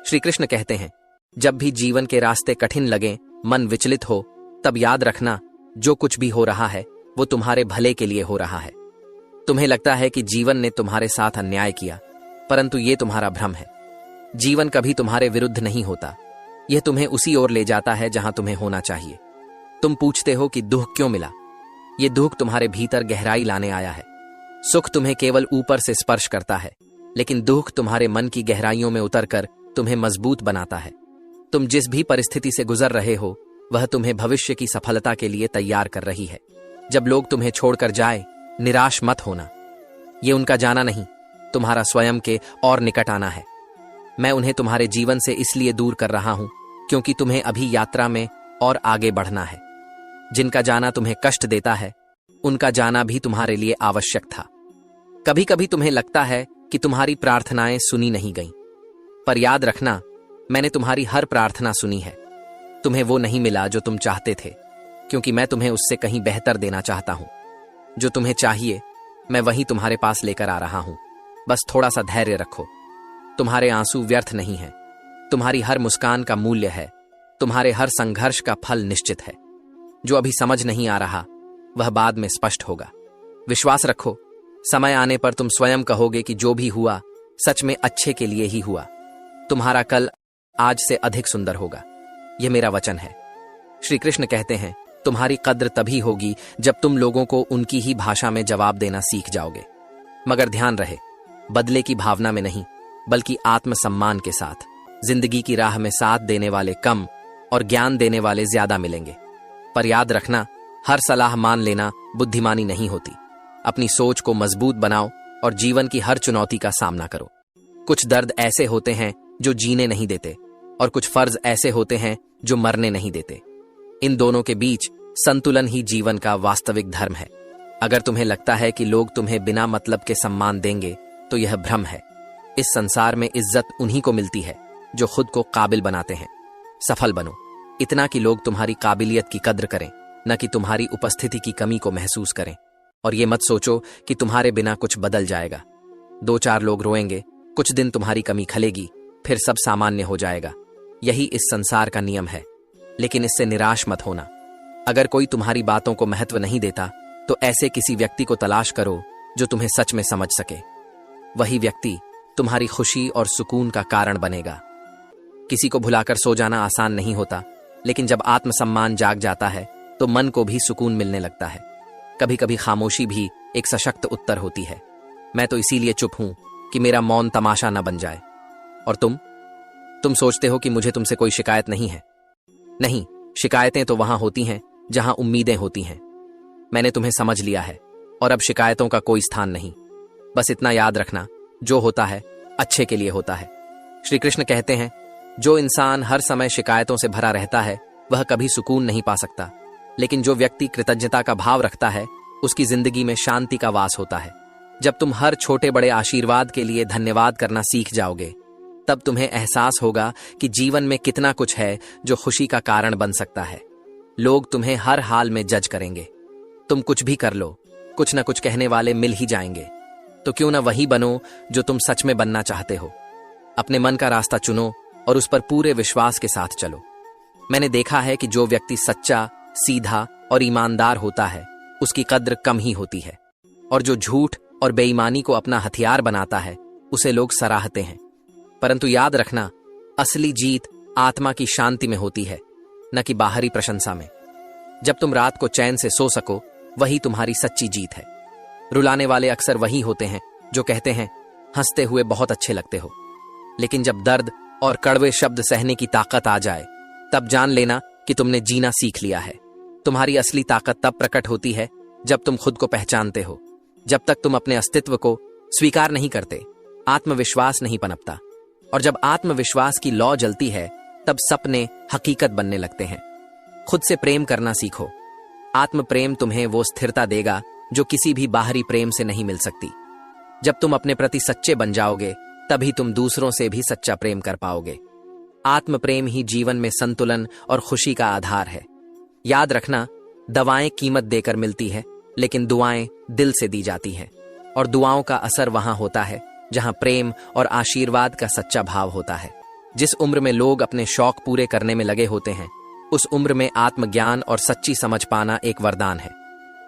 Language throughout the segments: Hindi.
श्री कृष्ण कहते हैं, जब भी जीवन के रास्ते कठिन लगें, मन विचलित हो, तब याद रखना, जो कुछ भी हो रहा है वो तुम्हारे भले के लिए हो रहा है। तुम्हें लगता है कि जीवन ने तुम्हारे साथ अन्याय किया, परंतु ये तुम्हारा भ्रम है। जीवन कभी तुम्हारे विरुद्ध नहीं होता, यह तुम्हें उसी ओर ले जाता है जहां तुम्हें होना चाहिए। तुम पूछते हो कि दुख क्यों मिला? ये दुख तुम्हारे भीतर गहराई लाने आया है। सुख तुम्हें केवल ऊपर से स्पर्श करता है, लेकिन दुख तुम्हारे मन की गहराइयों में उतरकर तुम्हें मजबूत बनाता है। तुम जिस भी परिस्थिति से गुजर रहे हो, वह तुम्हें भविष्य की सफलता के लिए तैयार कर रही है। जब लोग तुम्हें छोड़कर जाए, निराश मत होना। ये उनका जाना नहीं, तुम्हारा स्वयं के और निकट आना है। मैं उन्हें तुम्हारे जीवन से इसलिए दूर कर रहा हूं क्योंकि तुम्हें अभी यात्रा में और आगे बढ़ना है। जिनका जाना तुम्हें कष्ट देता है, उनका जाना भी तुम्हारे लिए आवश्यक था। कभी कभी तुम्हें लगता है कि तुम्हारी प्रार्थनाएं सुनी नहीं गईं, पर याद रखना, मैंने तुम्हारी हर प्रार्थना सुनी है। तुम्हें वो नहीं मिला जो तुम चाहते थे, क्योंकि मैं तुम्हें उससे कहीं बेहतर देना चाहता हूं। जो तुम्हें चाहिए, मैं वहीं तुम्हारे पास लेकर आ रहा हूं। बस थोड़ा सा धैर्य रखो। तुम्हारे आंसू व्यर्थ नहीं हैं। तुम्हारी हर मुस्कान का मूल्य है। तुम्हारे हर संघर्ष का फल निश्चित है। जो अभी समझ नहीं आ रहा, वह बाद में स्पष्ट होगा। विश्वास रखो, समय आने पर तुम स्वयं कहोगे कि जो भी हुआ सच में अच्छे के लिए ही हुआ। तुम्हारा कल आज से अधिक सुंदर होगा, यह मेरा वचन है। श्री कृष्ण कहते हैं, तुम्हारी कद्र तभी होगी जब तुम लोगों को उनकी ही भाषा में जवाब देना सीख जाओगे। मगर ध्यान रहे, बदले की भावना में नहीं, बल्कि आत्मसम्मान के साथ। जिंदगी की राह में साथ देने वाले कम और ज्ञान देने वाले ज्यादा मिलेंगे। पर याद रखना, हर सलाह मान लेना बुद्धिमानी नहीं होती। अपनी सोच को मजबूत बनाओ और जीवन की हर चुनौती का सामना करो। कुछ दर्द ऐसे होते हैं जो जीने नहीं देते, और कुछ फर्ज ऐसे होते हैं जो मरने नहीं देते। इन दोनों के बीच संतुलन ही जीवन का वास्तविक धर्म है। अगर तुम्हें लगता है कि लोग तुम्हें बिना मतलब के सम्मान देंगे, तो यह भ्रम है। इस संसार में इज्जत उन्हीं को मिलती है जो खुद को काबिल बनाते हैं। सफल बनो, इतना कि लोग तुम्हारी काबिलियत की कद्र करें, न कि तुम्हारी उपस्थिति की कमी को महसूस करें। और ये मत सोचो कि तुम्हारे बिना कुछ बदल जाएगा। 2-4 लोग रोएंगे, कुछ दिन तुम्हारी कमी खलेगी, फिर सब सामान्य हो जाएगा। यही इस संसार का नियम है, लेकिन इससे निराश मत होना। अगर कोई तुम्हारी बातों को महत्व नहीं देता, तो ऐसे किसी व्यक्ति को तलाश करो जो तुम्हें सच में समझ सके। वही व्यक्ति तुम्हारी खुशी और सुकून का कारण बनेगा। किसी को भुलाकर सो जाना आसान नहीं होता, लेकिन जब आत्मसम्मान जाग जाता है तो मन को भी सुकून मिलने लगता है। कभी कभी खामोशी भी एक सशक्त उत्तर होती है। मैं तो इसीलिए चुप हूं कि मेरा मौन तमाशा न बन जाए। और तुम सोचते हो कि मुझे तुमसे कोई शिकायत नहीं है। नहीं, शिकायतें तो वहां होती हैं जहां उम्मीदें होती हैं। मैंने तुम्हें समझ लिया है और अब शिकायतों का कोई स्थान नहीं। बस इतना याद रखना, जो होता है अच्छे के लिए होता है। श्री कृष्ण कहते हैं, जो इंसान हर समय शिकायतों से भरा रहता है, वह कभी सुकून नहीं पा सकता। लेकिन जो व्यक्ति कृतज्ञता का भाव रखता है, उसकी जिंदगी में शांति का वास होता है। जब तुम हर छोटे बड़े आशीर्वाद के लिए धन्यवाद करना सीख जाओगे, तब तुम्हें एहसास होगा कि जीवन में कितना कुछ है जो खुशी का कारण बन सकता है। लोग तुम्हें हर हाल में जज करेंगे। तुम कुछ भी कर लो, कुछ न कुछ कहने वाले मिल ही जाएंगे। तो क्यों ना वही बनो जो तुम सच में बनना चाहते हो। अपने मन का रास्ता चुनो और उस पर पूरे विश्वास के साथ चलो। मैंने देखा है कि जो व्यक्ति सच्चा, सीधा और ईमानदार होता है, उसकी कद्र कम ही होती है। और जो झूठ और बेईमानी को अपना हथियार बनाता है, उसे लोग सराहते हैं। परंतु याद रखना, असली जीत आत्मा की शांति में होती है, न कि बाहरी प्रशंसा में। जब तुम रात को चैन से सो सको, वही तुम्हारी सच्ची जीत है। रुलाने वाले अक्सर वही होते हैं जो कहते हैं, हंसते हुए बहुत अच्छे लगते हो। लेकिन जब दर्द और कड़वे शब्द सहने की ताकत आ जाए, तब जान लेना कि तुमने जीना सीख लिया है। तुम्हारी असली ताकत तब प्रकट होती है जब तुम खुद को पहचानते हो। जब तक तुम अपने अस्तित्व को स्वीकार नहीं करते, आत्मविश्वास नहीं पनपता। और जब आत्मविश्वास की लौ जलती है, तब सपने हकीकत बनने लगते हैं। खुद से प्रेम करना सीखो। आत्म प्रेम तुम्हें वो स्थिरता देगा जो किसी भी बाहरी प्रेम से नहीं मिल सकती। जब तुम अपने प्रति सच्चे बन जाओगे, तभी तुम दूसरों से भी सच्चा प्रेम कर पाओगे। आत्म प्रेम ही जीवन में संतुलन और खुशी का आधार है। याद रखना, दवाएं कीमत देकर मिलती है, लेकिन दुआएं दिल से दी जाती हैं। और दुआओं का असर वहां होता है जहां प्रेम और आशीर्वाद का सच्चा भाव होता है। जिस उम्र में लोग अपने शौक पूरे करने में लगे होते हैं, उस उम्र में आत्मज्ञान और सच्ची समझ पाना एक वरदान है।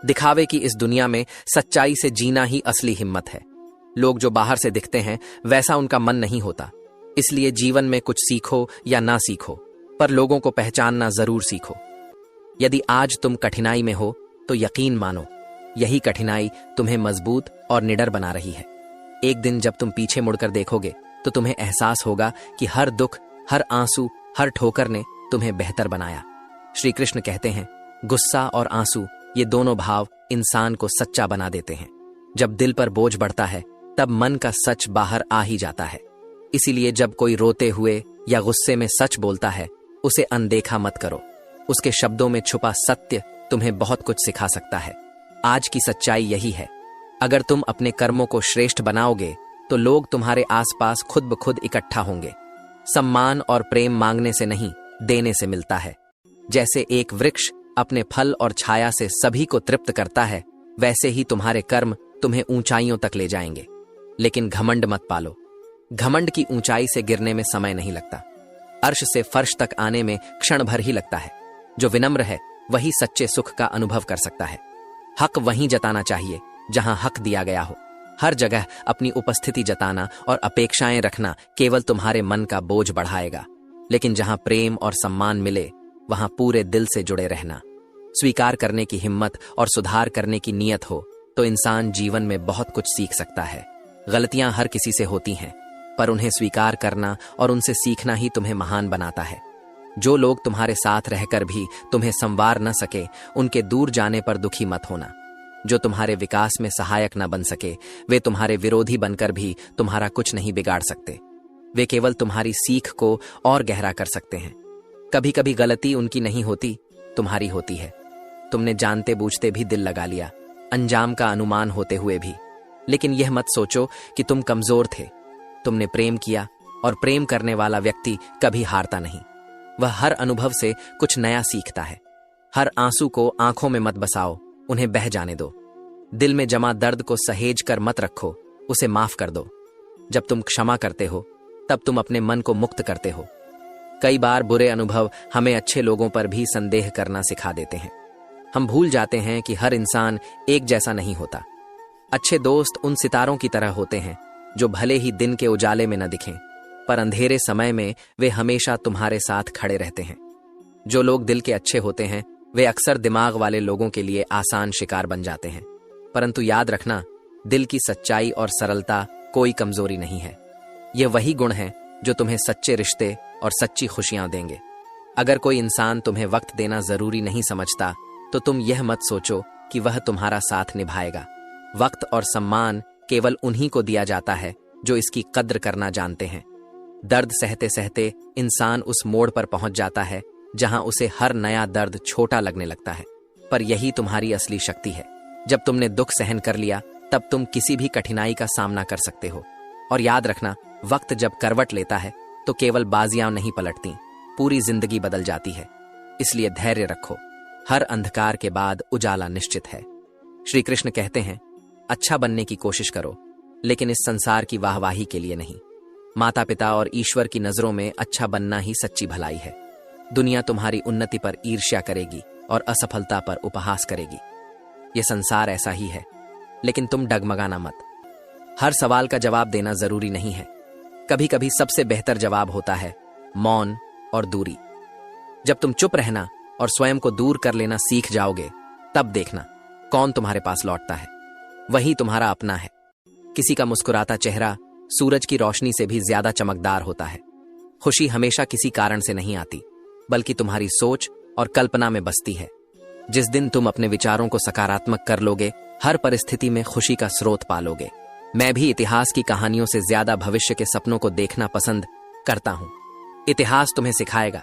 दिखावे की इस दुनिया में सच्चाई से जीना ही असली हिम्मत है। लोग जो बाहर से दिखते हैं वैसा उनका मन नहीं होता। इसलिए जीवन में कुछ सीखो या ना सीखो, पर लोगों को पहचानना जरूर सीखो। यदि आज तुम कठिनाई में हो तो यकीन मानो, यही कठिनाई तुम्हें मजबूत और निडर बना रही है। एक दिन जब तुम पीछे मुड़कर देखोगे तो तुम्हें एहसास होगा कि हर दुख, हर आंसू, हर ठोकर ने तुम्हें बेहतर बनाया। श्री कृष्ण कहते हैं, गुस्सा और आंसू ये दोनों भाव इंसान को सच्चा बना देते हैं। जब दिल पर बोझ बढ़ता है तब मन का सच बाहर आ ही जाता है। इसीलिए जब कोई रोते हुए या गुस्से में सच बोलता है, उसे अनदेखा मत करो। उसके शब्दों में छुपा सत्य तुम्हें बहुत कुछ सिखा सकता है। आज की सच्चाई यही है, अगर तुम अपने कर्मों को श्रेष्ठ बनाओगे तो लोग तुम्हारे आसपास खुद ब खुद इकट्ठा होंगे। सम्मान और प्रेम मांगने से नहीं, देने से मिलता है। जैसे एक वृक्ष अपने फल और छाया से सभी को तृप्त करता है, वैसे ही तुम्हारे कर्म तुम्हें ऊंचाइयों तक ले जाएंगे। लेकिन घमंड मत पालो। घमंड की ऊंचाई से गिरने में समय नहीं लगता, अर्श से फर्श तक आने में क्षण भर ही लगता है। जो विनम्र है वही सच्चे सुख का अनुभव कर सकता है। हक वहीं जताना चाहिए जहां हक दिया गया हो। हर जगह अपनी उपस्थिति जताना और अपेक्षाएं रखना केवल तुम्हारे मन का बोझ बढ़ाएगा। लेकिन जहां प्रेम और सम्मान मिले वहां पूरे दिल से जुड़े रहना, स्वीकार करने की हिम्मत और सुधार करने की नीयत हो तो इंसान जीवन में बहुत कुछ सीख सकता है। गलतियां हर किसी से होती हैं, पर उन्हें स्वीकार करना और उनसे सीखना ही तुम्हें महान बनाता है। जो लोग तुम्हारे साथ रहकर भी तुम्हें संवार न सके, उनके दूर जाने पर दुखी मत होना। जो तुम्हारे विकास में सहायक न बन सके, वे तुम्हारे विरोधी बनकर भी तुम्हारा कुछ नहीं बिगाड़ सकते। वे केवल तुम्हारी सीख को और गहरा कर सकते हैं। कभी कभी गलती उनकी नहीं होती, तुम्हारी होती है। तुमने जानते बूझते भी दिल लगा लिया, अंजाम का अनुमान होते हुए भी। लेकिन यह मत सोचो कि तुम कमजोर थे। तुमने प्रेम किया, और प्रेम करने वाला व्यक्ति कभी हारता नहीं। वह हर अनुभव से कुछ नया सीखता है। हर आंसू को आंखों में मत बसाओ, उन्हें बह जाने दो। दिल में जमा दर्द को सहेज कर मत रखो, उसे माफ कर दो। जब तुम क्षमा करते हो तब तुम अपने मन को मुक्त करते हो। कई बार बुरे अनुभव हमें अच्छे लोगों पर भी संदेह करना सिखा देते हैं। हम भूल जाते हैं कि हर इंसान एक जैसा नहीं होता। अच्छे दोस्त उन सितारों की तरह होते हैं जो भले ही दिन के उजाले में न दिखें, पर अंधेरे समय में वे हमेशा तुम्हारे साथ खड़े रहते हैं। जो लोग दिल के अच्छे होते हैं वे अक्सर दिमाग वाले लोगों के लिए आसान शिकार बन जाते हैं। परंतु याद रखना, दिल की सच्चाई और सरलता कोई कमजोरी नहीं है। ये वही गुण है जो तुम्हें सच्चे रिश्ते और सच्ची खुशियां देंगे। अगर कोई इंसान तुम्हें वक्त देना जरूरी नहीं समझता तो तुम यह मत सोचो कि वह तुम्हारा साथ निभाएगा। वक्त और सम्मान केवल उन्हीं को दिया जाता है जो इसकी कद्र करना जानते हैं। दर्द सहते सहते इंसान उस मोड़ पर पहुंच जाता है जहां उसे हर नया दर्द छोटा लगने लगता है। पर यही तुम्हारी असली शक्ति है। जब तुमने दुख सहन कर लिया तब तुम किसी भी कठिनाई का सामना कर सकते हो। और याद रखना, वक्त जब करवट लेता है तो केवल बाजियां नहीं पलटती, पूरी जिंदगी बदल जाती है। इसलिए धैर्य रखो, हर अंधकार के बाद उजाला निश्चित है। श्री कृष्ण कहते हैं, अच्छा बनने की कोशिश करो, लेकिन इस संसार की वाहवाही के लिए नहीं। माता पिता और ईश्वर की नजरों में अच्छा बनना ही सच्ची भलाई है। दुनिया तुम्हारी उन्नति पर ईर्ष्या करेगी और असफलता पर उपहास करेगी। यह संसार ऐसा ही है, लेकिन तुम डगमगाना मत। हर सवाल का जवाब देना जरूरी नहीं है। कभी कभी सबसे बेहतर जवाब होता है मौन और दूरी। जब तुम चुप रहना और स्वयं को दूर कर लेना सीख जाओगे, तब देखना कौन तुम्हारे पास लौटता है। वही तुम्हारा अपना है। किसी का मुस्कुराता चेहरा सूरज की रोशनी से भी ज्यादा चमकदार होता है। खुशी हमेशा किसी कारण से नहीं आती, बल्कि तुम्हारी सोच और कल्पना में बसती है। जिस दिन तुम अपने विचारों को सकारात्मक कर लोगे, हर परिस्थिति में खुशी का स्रोत पालोगे। मैं भी इतिहास की कहानियों से ज्यादा भविष्य के सपनों को देखना पसंद करता हूं। इतिहास तुम्हें सिखाएगा,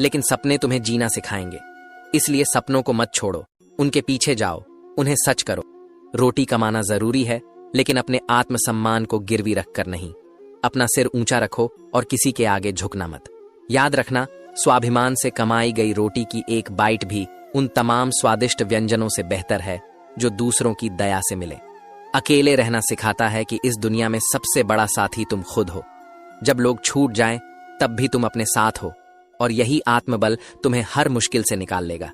लेकिन सपने तुम्हें जीना सिखाएंगे। इसलिए सपनों को मत छोड़ो, उनके पीछे जाओ, उन्हें सच करो। रोटी कमाना जरूरी है, लेकिन अपने आत्मसम्मान को गिरवी रखकर नहीं। अपना सिर ऊंचा रखो और किसी के आगे झुकना मत। याद रखना, स्वाभिमान से कमाई गई रोटी की एक बाइट भी उन तमाम स्वादिष्ट व्यंजनों से बेहतर है जो दूसरों की दया से मिले। अकेले रहना सिखाता है कि इस दुनिया में सबसे बड़ा साथी तुम खुद हो। जब लोग छूट जाएं तब भी तुम अपने साथ हो और यही आत्मबल तुम्हें हर मुश्किल से निकाल लेगा।